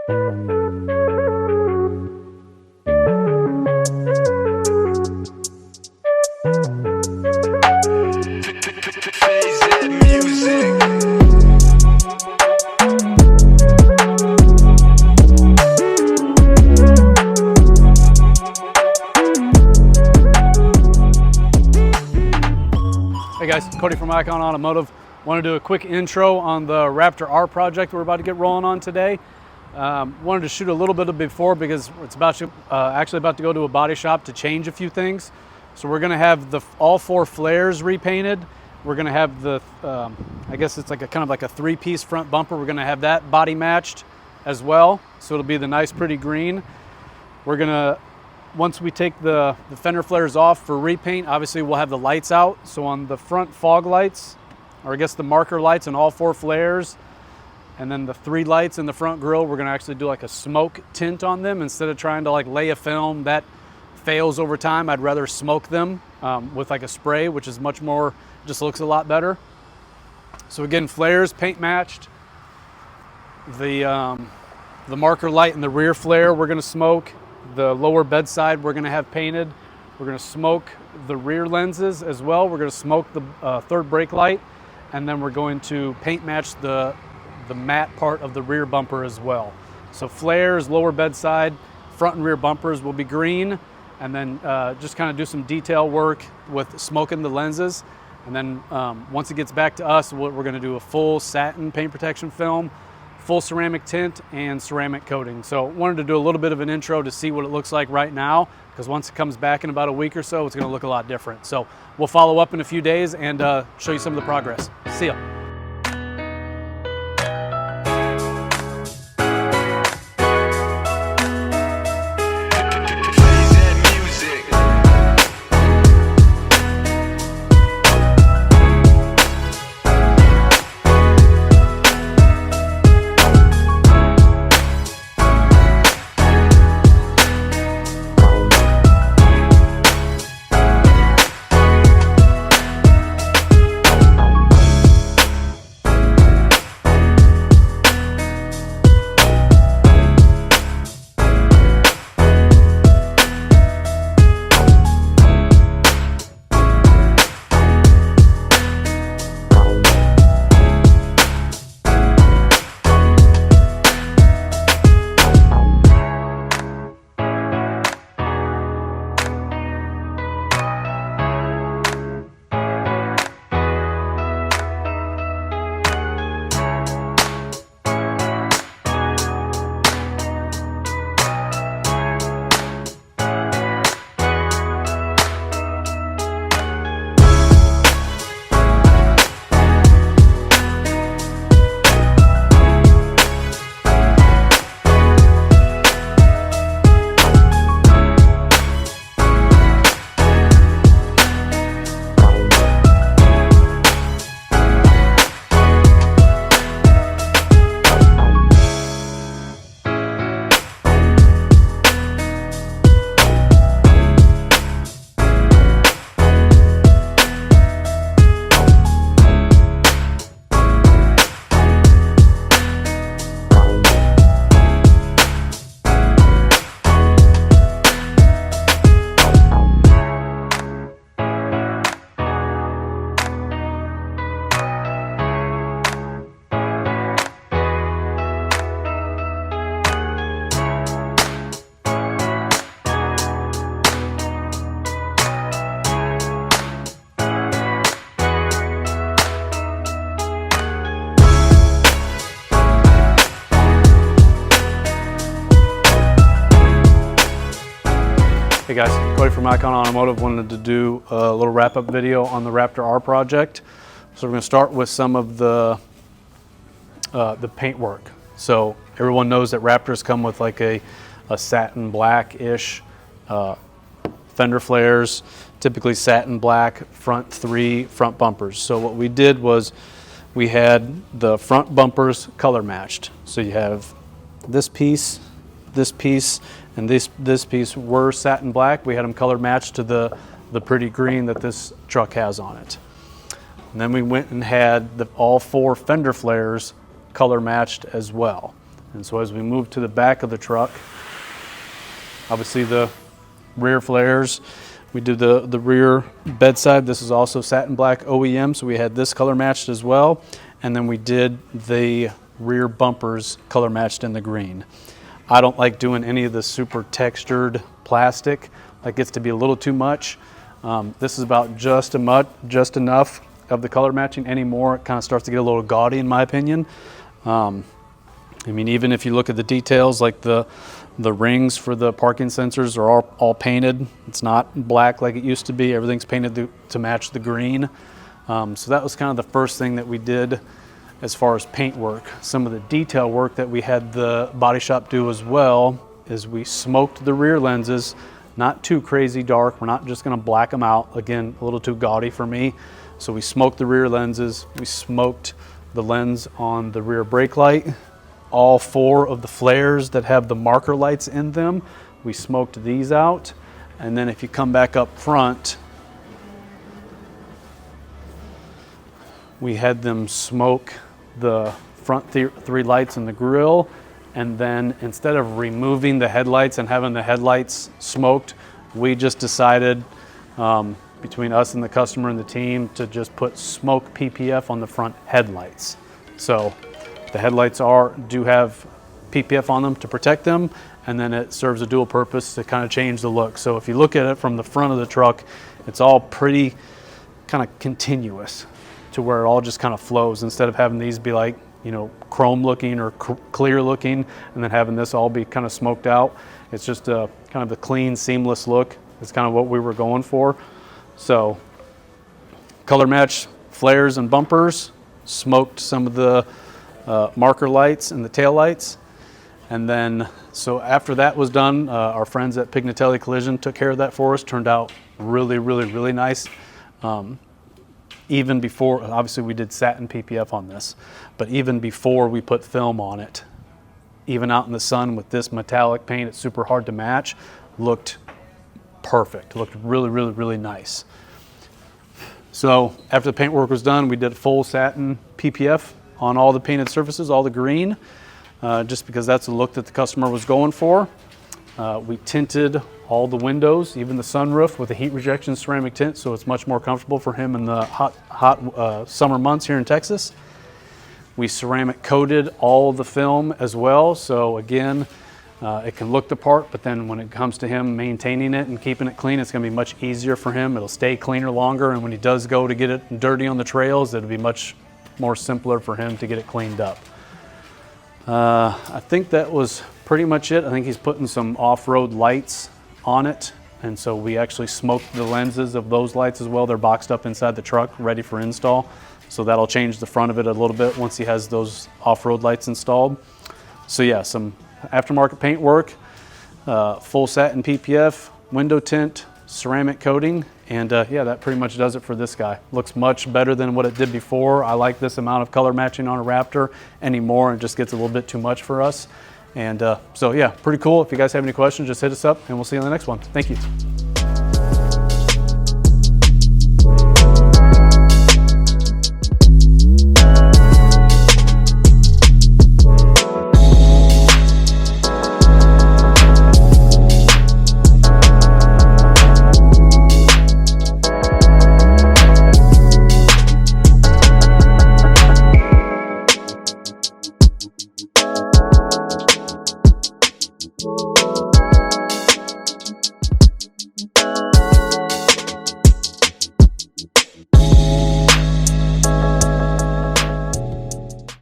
Hey guys, Cody from Icon Automotive. Want to do a quick intro on the Raptor R project we're about to get rolling on today. Wanted to shoot a little bit of before because it's actually about to go to a body shop to change a few things. So we're going to have all four flares repainted. We're going to have the, I guess it's like a kind of like a three-piece front bumper. We're going to have that body matched as well. So it'll be the nice pretty green. We're going to, once we take the fender flares off for repaint, obviously we'll have the lights out. So on the front fog lights, or I guess the marker lights on all four flares, and then the three lights in the front grille, we're gonna actually do like a smoke tint on them instead of trying to like lay a film that fails over time. I'd rather smoke them with like a spray, which is much more, just looks a lot better. So again, flares paint matched. The marker light in the rear flare we're gonna smoke. The lower bedside we're gonna have painted. We're gonna smoke the rear lenses as well. We're gonna smoke the third brake light, and then we're going to paint match the matte part of the rear bumper as well. So flares, lower bedside, front and rear bumpers will be green, and then just kind of do some detail work with smoking the lenses. And then once it gets back to us, we're gonna do a full satin paint protection film, full ceramic tint, and ceramic coating. So wanted to do a little bit of an intro to see what it looks like right now, because once it comes back in about a week or so, it's gonna look a lot different. So we'll follow up in a few days and show you some of the progress. See ya. Hey guys, Cody from Icon Automotive. Wanted to do a little wrap-up video on the Raptor R project. So we're going to start with some of the paint work. So everyone knows that Raptors come with like a satin black-ish fender flares, typically satin black three front bumpers. So what we did was we had the front bumpers color matched. So you have this piece, and this piece were satin black. We had them color matched to the pretty green that this truck has on it. And then we went and had all four fender flares color matched as well. And so as we move to the back of the truck, obviously the rear flares, we did the rear bedside. This is also satin black OEM, so we had this color matched as well. And then we did the rear bumpers color matched in the green. I don't like doing any of the super textured plastic. That gets to be a little too much. This is about just enough of the color matching. Anymore, it kind of starts to get a little gaudy in my opinion. I mean, even if you look at the details, like the rings for the parking sensors are all painted. It's not black like it used to be. Everything's painted to match the green. So that was kind of the first thing that we did as far as paint work. Some of the detail work that we had the body shop do as well is we smoked the rear lenses, not too crazy dark. We're not just gonna black them out. Again, a little too gaudy for me. So we smoked the rear lenses. We smoked the lens on the rear brake light. All 4 of the flares that have the marker lights in them, we smoked these out. And then if you come back up front, we had them smoke the front 3 lights in the grille. And then instead of removing the headlights and having the headlights smoked, we just decided between us and the customer and the team to just put smoke PPF on the front headlights. So the headlights do have PPF on them to protect them, and then it serves a dual purpose to kind of change the look. So if you look at it from the front of the truck, it's all pretty kind of continuous to where it all just kind of flows, instead of having these be like, you know, chrome looking or clear looking, and then having this all be kind of smoked out. It's just a kind of a clean, seamless look. It's kind of what we were going for. So color match flares and bumpers, smoked some of the marker lights and the tail lights. And then, so after that was done, our friends at Pignatelli Collision took care of that for us. Turned out really, really, really nice. Even before, obviously we did satin PPF on this, but even before we put film on it, even out in the sun with this metallic paint, it's super hard to match, looked perfect. Looked really, really, really nice. So after the paint work was done, we did full satin PPF on all the painted surfaces, all the green, just because that's the look that the customer was going for. We tinted all the windows, even the sunroof, with a heat rejection ceramic tint, so it's much more comfortable for him in the hot summer months here in Texas. We ceramic coated all the film as well, so again, it can look the part, but then when it comes to him maintaining it and keeping it clean, it's going to be much easier for him. It'll stay cleaner longer, and when he does go to get it dirty on the trails, it'll be much more simpler for him to get it cleaned up. I think that was pretty much it. I think he's putting some off-road lights on it, and so we actually smoked the lenses of those lights as well. They're boxed up inside the truck, ready for install. So that'll change the front of it a little bit once he has those off-road lights installed. So yeah, some aftermarket paint work, full satin PPF, window tint, ceramic coating, and yeah, that pretty much does it for this guy. Looks much better than what it did before. I like this amount of color matching on a Raptor anymore. It just gets a little bit too much for us. And so yeah, pretty cool. If you guys have any questions, just hit us up and we'll see you on the next one. Thank you.